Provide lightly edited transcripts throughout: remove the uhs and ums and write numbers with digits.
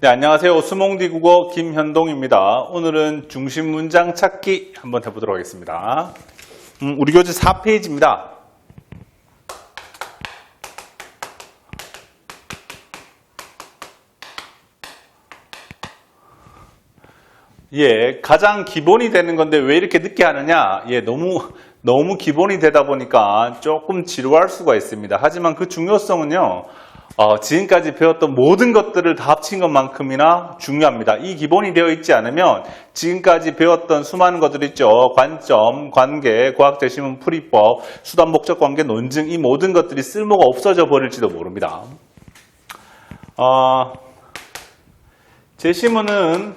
네, 안녕하세요. 수몽디 국어 김현동입니다. 오늘은 중심 문장 찾기 한번 해보도록 하겠습니다. 우리 교재 4페이지입니다. 가장 기본이 되는 건데 왜 이렇게 늦게 하느냐? 너무 기본이 되다 보니까 조금 지루할 수가 있습니다. 하지만 그 중요성은요, 지금까지 배웠던 모든 것들을 다 합친 것만큼이나 중요합니다. 이 기본이 되어 있지 않으면 지금까지 배웠던 수많은 것들 있죠. 관점, 관계, 과학재시문, 풀이법, 수단, 목적, 관계, 논증, 이 모든 것들이 쓸모가 없어져 버릴지도 모릅니다. 재시문은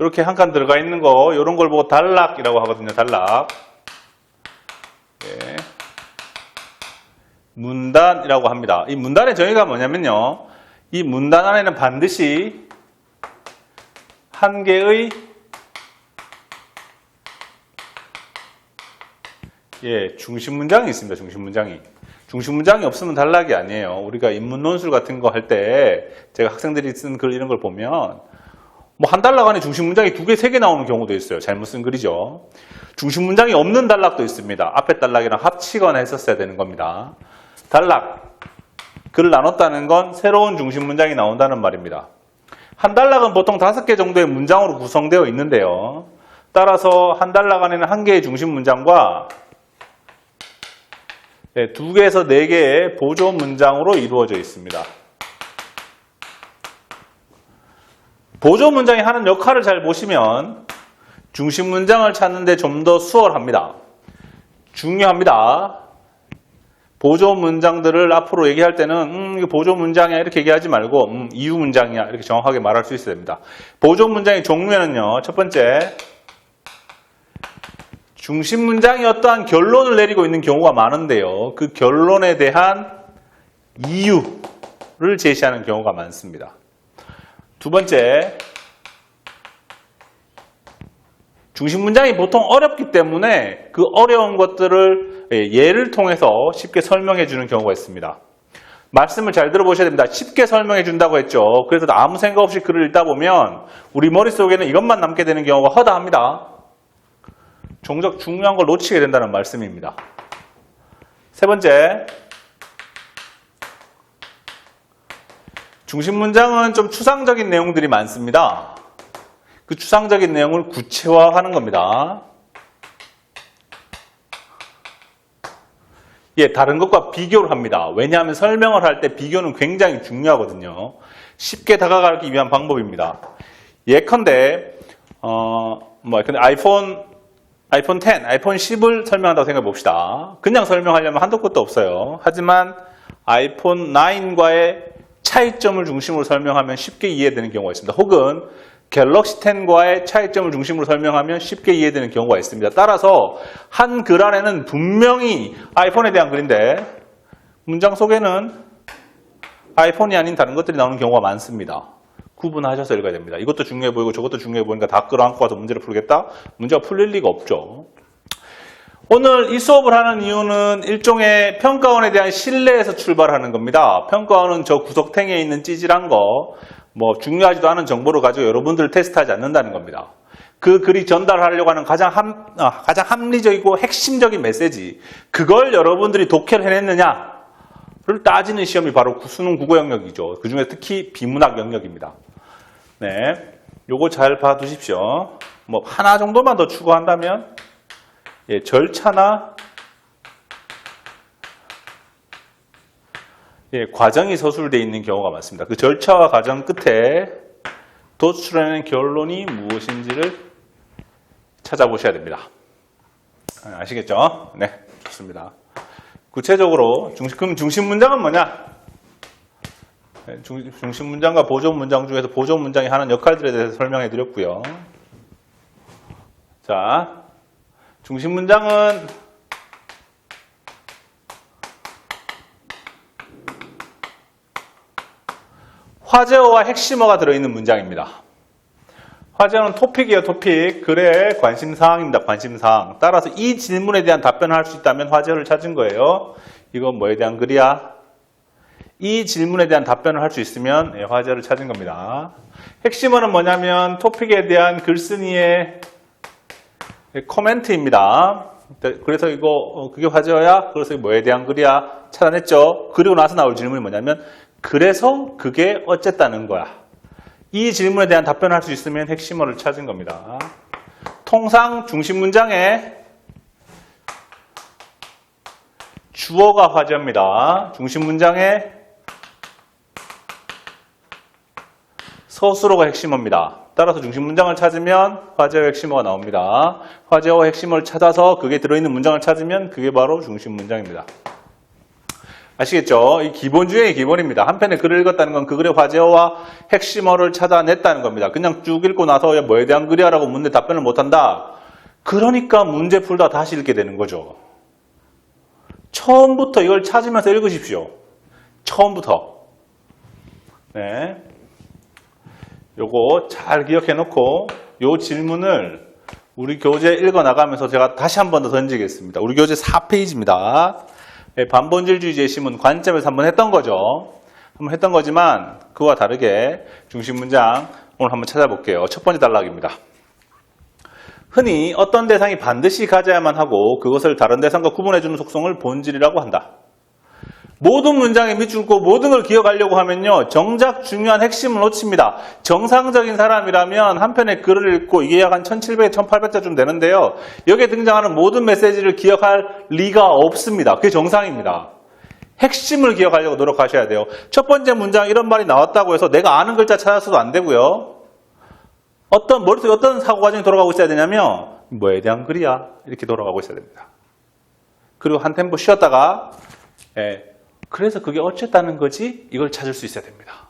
이렇게 한 칸 들어가 있는 거, 이런 걸 보고 단락이라고 하거든요. 단락. 네. 문단이라고 합니다. 이 문단의 정의가 뭐냐면요, 이 문단 안에는 반드시 한 개의 중심 문장이 있습니다. 중심 문장이 없으면 단락이 아니에요. 우리가 인문 논술 같은 거 할 때 제가 학생들이 쓴 글 이런 걸 보면 한 단락 안에 중심 문장이 2개, 3개 나오는 경우도 있어요. 잘못 쓴 글이죠. 중심 문장이 없는 단락도 있습니다. 앞에 단락이랑 합치거나 했었어야 되는 겁니다. 단락, 글을 나눴다는 건 새로운 중심 문장이 나온다는 말입니다. 한 단락은 보통 5개 정도의 문장으로 구성되어 있는데요. 따라서 한 단락 안에는 1개의 중심 문장과 2개에서 4개의 보조 문장으로 이루어져 있습니다. 보조 문장이 하는 역할을 잘 보시면 중심 문장을 찾는 데 좀 더 수월합니다. 중요합니다. 보조 문장들을 앞으로 얘기할 때는 이거 보조 문장이야 이렇게 얘기하지 말고 이유 문장이야 이렇게 정확하게 말할 수 있어야 됩니다. 보조 문장의 종류에는요, 첫 번째, 중심 문장이 어떠한 결론을 내리고 있는 경우가 많은데요, 그 결론에 대한 이유를 제시하는 경우가 많습니다. 두 번째, 중심 문장이 보통 어렵기 때문에 그 어려운 것들을 예를 통해서 쉽게 설명해 주는 경우가 있습니다. 말씀을 잘 들어보셔야 됩니다. 쉽게 설명해 준다고 했죠. 그래서 아무 생각 없이 글을 읽다 보면 우리 머릿속에는 이것만 남게 되는 경우가 허다합니다. 종종 중요한 걸 놓치게 된다는 말씀입니다. 세 번째, 중심 문장은 좀 추상적인 내용들이 많습니다. 그 추상적인 내용을 구체화하는 겁니다. 다른 것과 비교를 합니다. 왜냐하면 설명을 할 때 비교는 굉장히 중요하거든요. 쉽게 다가가기 위한 방법입니다. 예컨대 아이폰 10, 아이폰 10을 설명한다고 생각해 봅시다. 그냥 설명하려면 한도 끝도 없어요. 하지만 아이폰 9과의 차이점을 중심으로 설명하면 쉽게 이해되는 경우가 있습니다. 혹은 갤럭시 10과의 차이점을 중심으로 설명하면 쉽게 이해되는 경우가 있습니다. 따라서 한 글 안에는 분명히 아이폰에 대한 글인데 문장 속에는 아이폰이 아닌 다른 것들이 나오는 경우가 많습니다. 구분하셔서 읽어야 됩니다. 이것도 중요해 보이고 저것도 중요해 보이니까 다 끌어안고 와서 문제를 풀겠다? 문제가 풀릴 리가 없죠. 오늘 이 수업을 하는 이유는 일종의 평가원에 대한 신뢰에서 출발하는 겁니다. 평가원은 저 구석탱이에 있는 찌질한 거, 중요하지도 않은 정보를 가지고 여러분들을 테스트하지 않는다는 겁니다. 그 글이 전달하려고 하는 가장 합리적이고 핵심적인 메시지, 그걸 여러분들이 독해를 해냈느냐를 따지는 시험이 바로 수능 국어 영역이죠. 그 중에 특히 비문학 영역입니다. 요거 잘 봐두십시오. 하나 정도만 더 추가한다면, 절차나 과정이 서술되어 있는 경우가 많습니다. 그 절차와 과정 끝에 도출하는 결론이 무엇인지를 찾아보셔야 됩니다. 아시겠죠? 네, 좋습니다. 구체적으로 그럼 중심 문장은 뭐냐? 중심 문장과 보조 문장 중에서 보조 문장이 하는 역할들에 대해서 설명해 드렸고요. 자, 중심 문장은 화제어와 핵심어가 들어있는 문장입니다. 화제어는 토픽이에요, 토픽. 글의 관심사항입니다, 관심사항. 따라서 이 질문에 대한 답변을 할 수 있다면 화제어를 찾은 거예요. 이건 뭐에 대한 글이야? 이 질문에 대한 답변을 할 수 있으면 화제어를 찾은 겁니다. 핵심어는 뭐냐면 토픽에 대한 글쓴이의 코멘트입니다. 그래서 이거 그게 화제어야? 그래서 뭐에 대한 글이야? 찾아냈죠. 그리고 나서 나올 질문이 뭐냐면 그래서 그게 어쨌다는 거야. 이 질문에 대한 답변을 할 수 있으면 핵심어를 찾은 겁니다. 통상 중심 문장에 주어가 화제어입니다. 중심 문장에 서술어가 핵심어입니다. 따라서 중심 문장을 찾으면 화제어 핵심어가 나옵니다. 화제어 핵심어를 찾아서 그게 들어있는 문장을 찾으면 그게 바로 중심 문장입니다. 아시겠죠? 이 기본 중의 기본입니다. 한 편의 글을 읽었다는 건 그 글의 화제어와 핵심어를 찾아냈다는 겁니다. 그냥 쭉 읽고 나서 뭐에 대한 글이야 라고 묻는데 답변을 못한다. 그러니까 문제 풀다 다시 읽게 되는 거죠. 처음부터 이걸 찾으면서 읽으십시오. 처음부터. 네. 요거 잘 기억해 놓고 요 질문을 우리 교재 읽어 나가면서 제가 다시 한 번 더 던지겠습니다. 우리 교재 4페이지입니다. 반본질주의 제시문 관점에서 한번 했던 거죠. 한번 했던 거지만 그와 다르게 중심 문장 오늘 한번 찾아볼게요. 첫 번째 단락입니다. 흔히 어떤 대상이 반드시 가져야만 하고 그것을 다른 대상과 구분해주는 속성을 본질이라고 한다. 모든 문장에 밑줄 긋고 모든 걸 기억하려고 하면요. 정작 중요한 핵심을 놓칩니다. 정상적인 사람이라면 한 편의 글을 읽고 이게 약 한 1700, 1800자쯤 되는데요. 여기에 등장하는 모든 메시지를 기억할 리가 없습니다. 그게 정상입니다. 핵심을 기억하려고 노력하셔야 돼요. 첫 번째 문장 이런 말이 나왔다고 해서 내가 아는 글자 찾아서도 안 되고요. 머릿속에 어떤 사고 과정이 돌아가고 있어야 되냐면 뭐에 대한 글이야? 이렇게 돌아가고 있어야 됩니다. 그리고 한 템포 쉬었다가 그래서 그게 어쨌다는 거지? 이걸 찾을 수 있어야 됩니다.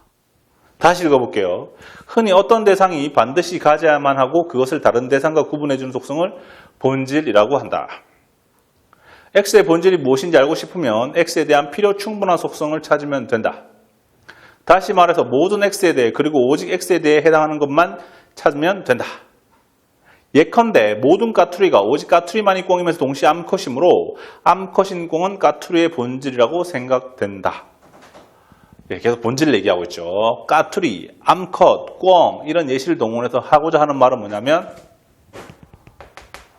다시 읽어볼게요. 흔히 어떤 대상이 반드시 가져야만 하고 그것을 다른 대상과 구분해주는 속성을 본질이라고 한다. X의 본질이 무엇인지 알고 싶으면 X에 대한 필요 충분한 속성을 찾으면 된다. 다시 말해서 모든 X에 대해 그리고 오직 X에 대해 해당하는 것만 찾으면 된다. 예컨대 모든 까투리가 오직 까투리만이 꽁이면서 동시에 암컷이므로 암컷인 꽁은 까투리의 본질이라고 생각된다. 계속 본질을 얘기하고 있죠. 까투리, 암컷, 꽁 이런 예시를 동원해서 하고자 하는 말은 뭐냐면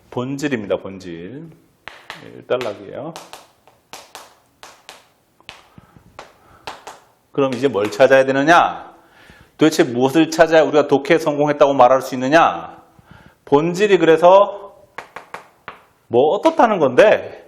본질입니다. 본질. 1단락이에요. 그럼 이제 뭘 찾아야 되느냐? 도대체 무엇을 찾아야 우리가 독해에 성공했다고 말할 수 있느냐? 본질이 그래서 어떻다는 건데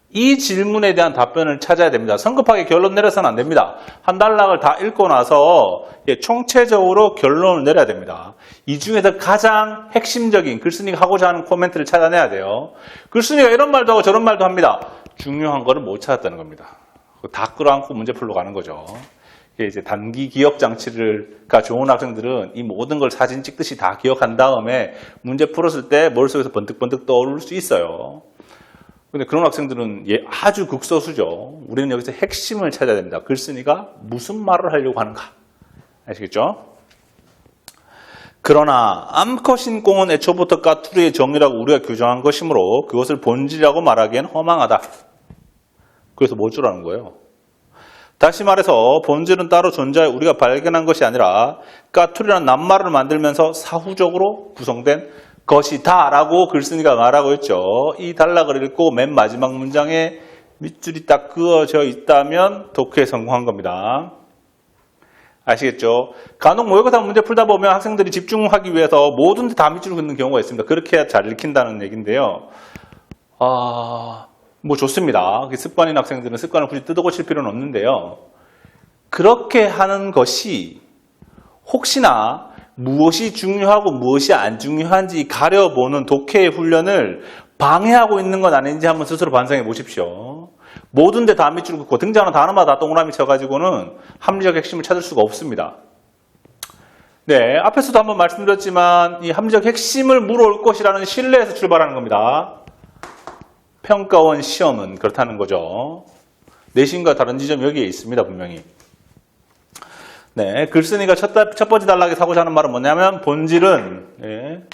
이 질문에 대한 답변을 찾아야 됩니다. 성급하게 결론 내려서는 안 됩니다. 한 단락을 다 읽고 나서 총체적으로 결론을 내려야 됩니다. 이 중에서 가장 핵심적인 글쓴이가 하고자 하는 코멘트를 찾아내야 돼요. 글쓴이가 이런 말도 하고 저런 말도 합니다. 중요한 거를 못 찾았다는 겁니다. 다 끌어안고 문제 풀러 가는 거죠. 이제 단기 기억 장치가 좋은 학생들은 이 모든 걸 사진 찍듯이 다 기억한 다음에 문제 풀었을 때 머릿속에서 번뜩번뜩 떠오를 수 있어요. 근데 그런 학생들은 아주 극소수죠. 우리는 여기서 핵심을 찾아야 됩니다. 글쓴이가 무슨 말을 하려고 하는가. 아시겠죠? 그러나 암컷인 꽁은 애초부터 까투리의 정의라고 우리가 규정한 것이므로 그것을 본질이라고 말하기엔 허망하다. 그래서 뭐 주라는 거예요? 다시 말해서 본질은 따로 존재하여 우리가 발견한 것이 아니라 까투리라는 낱말을 만들면서 사후적으로 구성된 것이다 라고 글쓴이가 말하고 있죠. 이 단락을 읽고 맨 마지막 문장에 밑줄이 딱 그어져 있다면 독해에 성공한 겁니다. 아시겠죠? 간혹 모의고사 문제 풀다 보면 학생들이 집중하기 위해서 모든 데 다 밑줄을 긋는 경우가 있습니다. 그렇게 해야 잘 읽힌다는 얘기인데요. 좋습니다. 습관인 학생들은 습관을 굳이 뜯어고칠 필요는 없는데요. 그렇게 하는 것이 혹시나 무엇이 중요하고 무엇이 안 중요한지 가려보는 독해의 훈련을 방해하고 있는 건 아닌지 한번 스스로 반성해 보십시오. 모든 데 다 밑줄 긋고 등장하는 단어마다 동그라미 쳐가지고는 합리적 핵심을 찾을 수가 없습니다. 네, 앞에서도 한번 말씀드렸지만 이 합리적 핵심을 물어올 것이라는 신뢰에서 출발하는 겁니다. 평가원 시험은 그렇다는 거죠. 내신과 다른 지점이 여기에 있습니다. 분명히. 네, 글쓴이가 첫 번째 단락에서 하고자 하는 말은 뭐냐면 본질은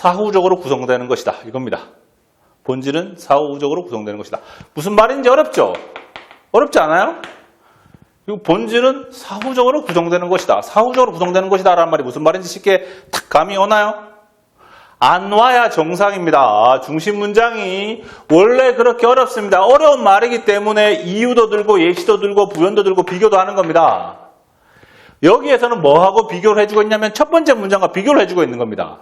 사후적으로 구성되는 것이다. 이겁니다. 본질은 사후적으로 구성되는 것이다. 무슨 말인지 어렵죠? 어렵지 않아요? 이 본질은 사후적으로 구성되는 것이다. 사후적으로 구성되는 것이다 라는 말이 무슨 말인지 쉽게 탁 감이 오나요? 안 와야 정상입니다. 중심 문장이 원래 그렇게 어렵습니다. 어려운 말이기 때문에 이유도 들고 예시도 들고 부연도 들고 비교도 하는 겁니다. 여기에서는 뭐하고 비교를 해주고 있냐면 첫 번째 문장과 비교를 해주고 있는 겁니다.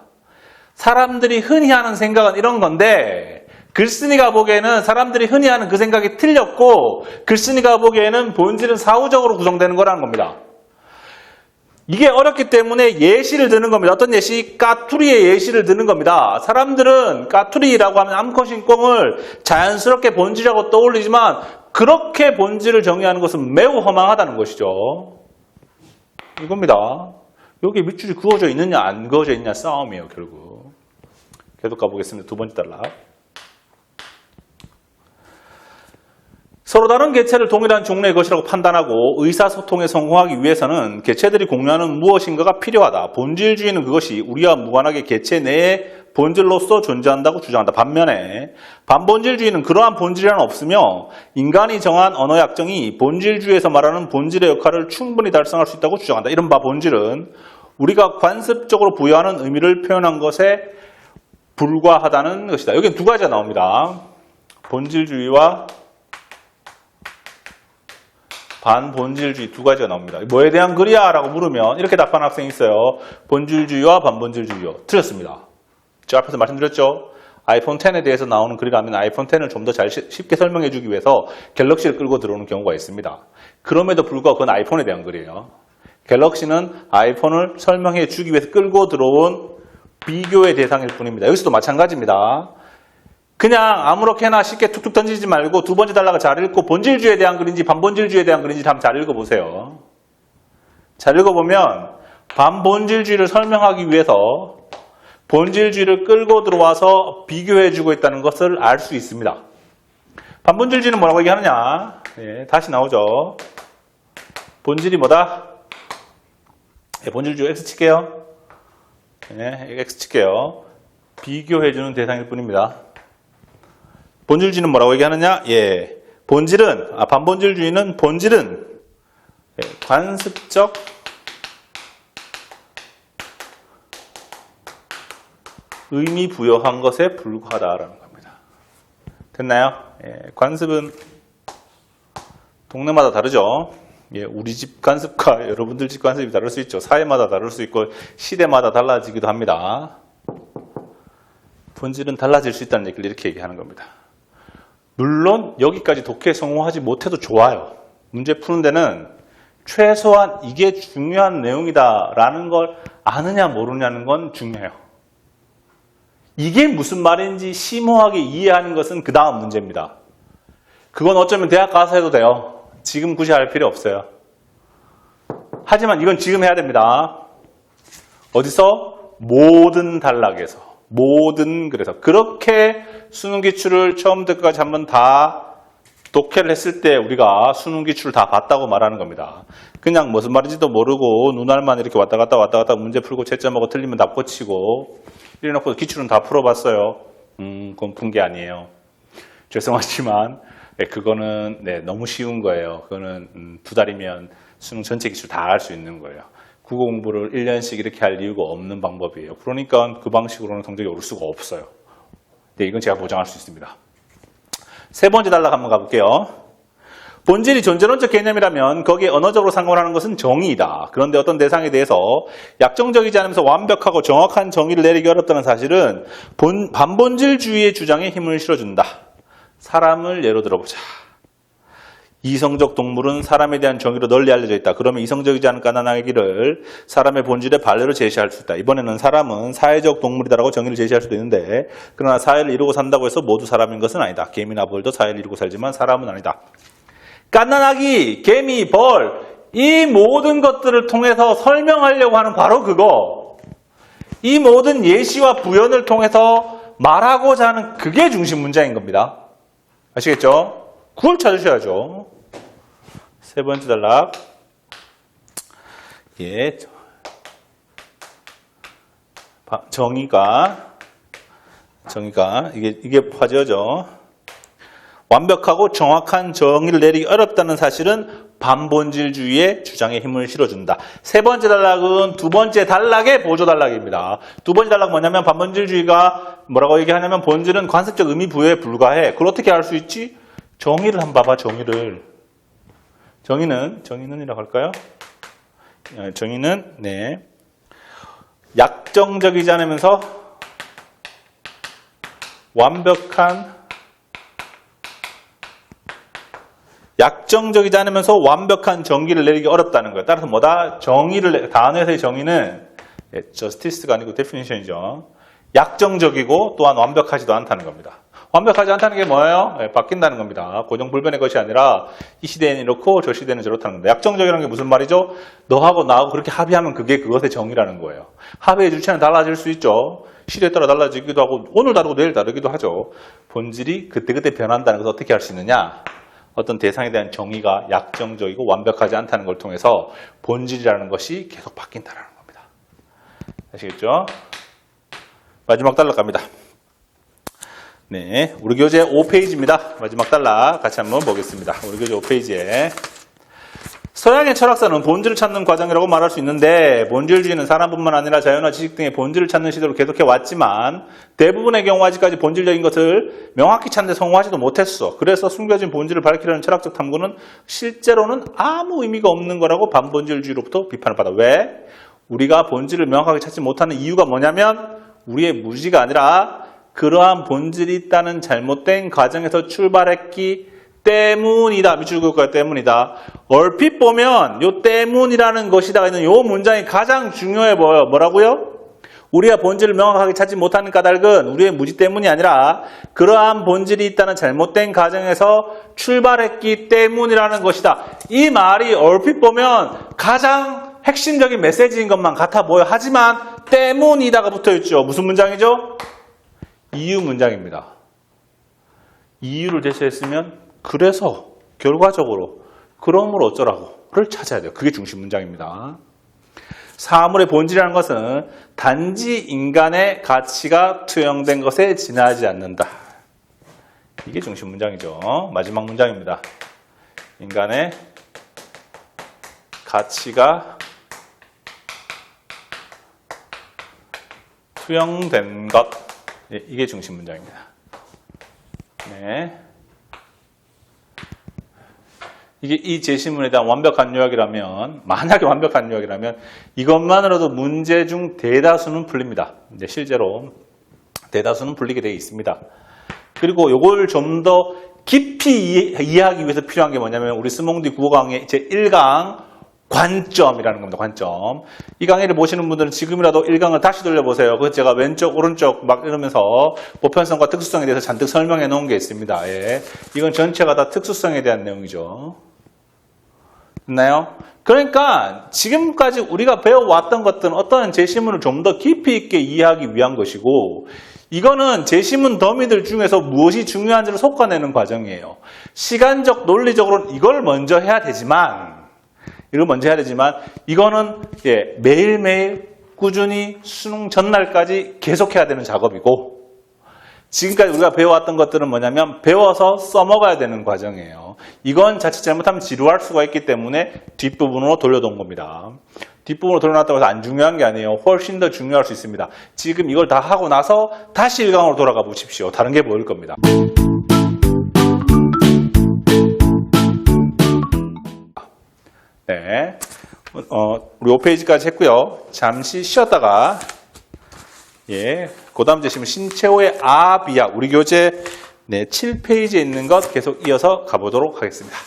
사람들이 흔히 하는 생각은 이런 건데 글쓴이가 보기에는 사람들이 흔히 하는 그 생각이 틀렸고 글쓴이가 보기에는 본질은 사후적으로 구성되는 거라는 겁니다. 이게 어렵기 때문에 예시를 드는 겁니다. 어떤 예시? 까투리의 예시를 드는 겁니다. 사람들은 까투리라고 하면 암컷인 꽁을 자연스럽게 본질이라고 떠올리지만 그렇게 본질을 정의하는 것은 매우 허망하다는 것이죠. 이겁니다. 여기 밑줄이 그어져 있느냐 안 그어져 있느냐 싸움이에요. 결국. 계속 가보겠습니다. 두 번째 단락. 서로 다른 개체를 동일한 종류의 것이라고 판단하고 의사소통에 성공하기 위해서는 개체들이 공유하는 무엇인가가 필요하다. 본질주의는 그것이 우리와 무관하게 개체 내에 본질로서 존재한다고 주장한다. 반면에 반본질주의는 그러한 본질이란 없으며 인간이 정한 언어 약정이 본질주의에서 말하는 본질의 역할을 충분히 달성할 수 있다고 주장한다. 이른바 본질은 우리가 관습적으로 부여하는 의미를 표현한 것에 불과하다는 것이다. 여기는 두 가지가 나옵니다. 본질주의와 반본질주의 두 가지가 나옵니다. 뭐에 대한 글이야? 라고 물으면 이렇게 답하는 학생이 있어요. 본질주의와 반본질주의요. 틀렸습니다. 제가 앞에서 말씀드렸죠. 아이폰 10에 대해서 나오는 글이라면 아이폰 10을 좀 더 잘 쉽게 설명해 주기 위해서 갤럭시를 끌고 들어오는 경우가 있습니다. 그럼에도 불구하고 그건 아이폰에 대한 글이에요. 갤럭시는 아이폰을 설명해 주기 위해서 끌고 들어온 비교의 대상일 뿐입니다. 여기서도 마찬가지입니다. 그냥 아무렇게나 쉽게 툭툭 던지지 말고 두 번째 단락을 잘 읽고 본질주의에 대한 글인지 반본질주의에 대한 글인지 한번 잘 읽어보세요. 잘 읽어보면 반본질주의를 설명하기 위해서 본질주의를 끌고 들어와서 비교해주고 있다는 것을 알 수 있습니다. 반본질주의는 뭐라고 얘기하느냐? 예, 다시 나오죠. 본질이 뭐다? 예, 본질주의 X 칠게요. 예, X 칠게요. 비교해주는 대상일 뿐입니다. 본질주의는 뭐라고 얘기하느냐? 예, 본질은 반본질주의는 본질은 관습적 의미 부여한 것에 불과하다라는 겁니다. 됐나요? 예, 관습은 동네마다 다르죠. 예, 우리 집 관습과 여러분들 집 관습이 다를 수 있죠. 사회마다 다를 수 있고 시대마다 달라지기도 합니다. 본질은 달라질 수 있다는 얘기를 이렇게 얘기하는 겁니다. 물론 여기까지 독해에 성공하지 못해도 좋아요. 문제 푸는 데는 최소한 이게 중요한 내용이다라는 걸 아느냐 모르냐는 건 중요해요. 이게 무슨 말인지 심오하게 이해하는 것은 그 다음 문제입니다. 그건 어쩌면 대학 가서 해도 돼요. 지금 굳이 할 필요 없어요. 하지만 이건 지금 해야 됩니다. 어디서? 모든 단락에서. 그래서 그렇게 수능 기출을 처음부터 끝까지 한번 다 독해를 했을 때 우리가 수능 기출을 다 봤다고 말하는 겁니다. 그냥 무슨 말인지도 모르고 눈알만 이렇게 왔다 갔다 문제 풀고 채점하고 틀리면 답 고치고 이래놓고 기출은 다 풀어봤어요. 그건 푼 게 아니에요. 죄송하지만 그거는 너무 쉬운 거예요. 그거는 두 달이면 수능 전체 기출 다 할 수 있는 거예요. 국어 공부를 1년씩 이렇게 할 이유가 없는 방법이에요. 그러니까 그 방식으로는 성적이 오를 수가 없어요. 네, 이건 제가 보장할 수 있습니다. 세 번째 단락 한번 가볼게요. 본질이 존재론적 개념이라면 거기에 언어적으로 상관하는 것은 정의이다. 그런데 어떤 대상에 대해서 약정적이지 않으면서 완벽하고 정확한 정의를 내리기 어렵다는 사실은 반본질주의의 주장에 힘을 실어준다. 사람을 예로 들어보자. 이성적 동물은 사람에 대한 정의로 널리 알려져 있다. 그러면 이성적이지 않은 까나나기를 사람의 본질의 반례로 제시할 수 있다. 이번에는 사람은 사회적 동물이다라고 정의를 제시할 수도 있는데 그러나 사회를 이루고 산다고 해서 모두 사람인 것은 아니다. 개미나 벌도 사회를 이루고 살지만 사람은 아니다. 까나나기, 개미, 벌, 이 모든 것들을 통해서 설명하려고 하는 바로 그거. 이 모든 예시와 부연을 통해서 말하고자 하는 그게 중심 문장인 겁니다. 아시겠죠? 그걸 찾으셔야죠. 세 번째 단락. 예. 정의가 정의가 이게 화제죠. 완벽하고 정확한 정의를 내리기 어렵다는 사실은 반본질주의의 주장에 힘을 실어준다. 세 번째 단락은 두 번째 단락의 보조 단락입니다. 두 번째 단락은 뭐냐면 반본질주의가 뭐라고 얘기하냐면 본질은 관습적 의미 부여에 불과해. 그걸 어떻게 알 수 있지? 정의를 한번 봐봐. 정의는이라고 할까요? 정의는 약정적이지 않으면서 약정적이지 않으면서 완벽한 정의를 내리기 어렵다는 거예요. 따라서 뭐다? 단어에서의 정의는 justice가 아니고 definition이죠. 약정적이고 또한 완벽하지도 않다는 겁니다. 완벽하지 않다는 게 뭐예요? 바뀐다는 겁니다. 고정불변의 것이 아니라 이 시대에는 이렇고 저 시대는 저렇다는 겁니다. 약정적이라는 게 무슨 말이죠? 너하고 나하고 그렇게 합의하면 그게 그것의 정의라는 거예요. 합의의 주체는 달라질 수 있죠. 시대에 따라 달라지기도 하고 오늘 다르고 내일 다르기도 하죠. 본질이 그때그때 변한다는 것을 어떻게 할 수 있느냐? 어떤 대상에 대한 정의가 약정적이고 완벽하지 않다는 걸 통해서 본질이라는 것이 계속 바뀐다는 겁니다. 아시겠죠? 마지막 단락 갑니다. 우리 교재 5페이지입니다. 마지막 단락 같이 한번 보겠습니다. 우리 교재 5페이지에 서양의 철학사는 본질을 찾는 과정이라고 말할 수 있는데 본질주의는 사람뿐만 아니라 자연과 지식 등의 본질을 찾는 시도를 계속해 왔지만 대부분의 경우 아직까지 본질적인 것을 명확히 찾는 데 성공하지도 못했어. 그래서 숨겨진 본질을 밝히려는 철학적 탐구는 실제로는 아무 의미가 없는 거라고 반본질주의로부터 비판을 받아. 왜? 우리가 본질을 명확하게 찾지 못하는 이유가 뭐냐면 우리의 무지가 아니라 그러한 본질이 있다는 잘못된 과정에서 출발했기 때문이다. 밑줄 그을까요? 때문이다. 얼핏 보면 요 때문이라는 것이다가 있는 요 문장이 가장 중요해 보여요. 뭐라고요? 우리가 본질을 명확하게 찾지 못하는 까닭은 우리의 무지 때문이 아니라 그러한 본질이 있다는 잘못된 과정에서 출발했기 때문이라는 것이다. 이 말이 얼핏 보면 가장 핵심적인 메시지인 것만 같아 보여. 하지만 때문이다가 붙어있죠. 무슨 문장이죠? 이유 문장입니다. 이유를 제시했으면 그래서 결과적으로 그러므로 어쩌라고를 찾아야 돼요. 그게 중심 문장입니다. 사물의 본질이라는 것은 단지 인간의 가치가 투영된 것에 지나지 않는다. 이게 중심 문장이죠. 마지막 문장입니다. 인간의 가치가 투영된 것. 이게 중심 문장입니다. 이게 이 제시문에 대한 완벽한 요약이라면, 만약에 완벽한 요약이라면 이것만으로도 문제 중 대다수는 풀립니다. 실제로 대다수는 풀리게 되어 있습니다. 그리고 이걸 좀 더 깊이 이해하기 위해서 필요한 게 뭐냐면 우리 스몽디 국어 강의 제1강 관점이라는 겁니다. 관점. 이 강의를 보시는 분들은 지금이라도 1강을 다시 돌려보세요. 그래서 제가 왼쪽 오른쪽 막 이러면서 보편성과 특수성에 대해서 잔뜩 설명해 놓은 게 있습니다. 이건 전체가 다 특수성에 대한 내용이죠. 됐나요? 그러니까 지금까지 우리가 배워왔던 것들은 어떤 제시문을 좀 더 깊이 있게 이해하기 위한 것이고 이거는 제시문 더미들 중에서 무엇이 중요한지를 솎아내는 과정이에요. 시간적, 논리적으로는 이걸 먼저 해야 되지만 이거는 매일매일 꾸준히 수능 전날까지 계속해야 되는 작업이고 지금까지 우리가 배워왔던 것들은 뭐냐면 배워서 써먹어야 되는 과정이에요. 이건 자칫 잘못하면 지루할 수가 있기 때문에 뒷부분으로 돌려놓은 겁니다. 뒷부분으로 돌려놨다고 해서 안 중요한 게 아니에요. 훨씬 더 중요할 수 있습니다. 지금 이걸 다 하고 나서 다시 1강으로 돌아가 보십시오. 다른 게 보일 겁니다. 우리 5페이지까지 했고요. 잠시 쉬었다가 그 다음 제시문 신채호의 아비약 우리 교재 7페이지에 있는 것 계속 이어서 가보도록 하겠습니다.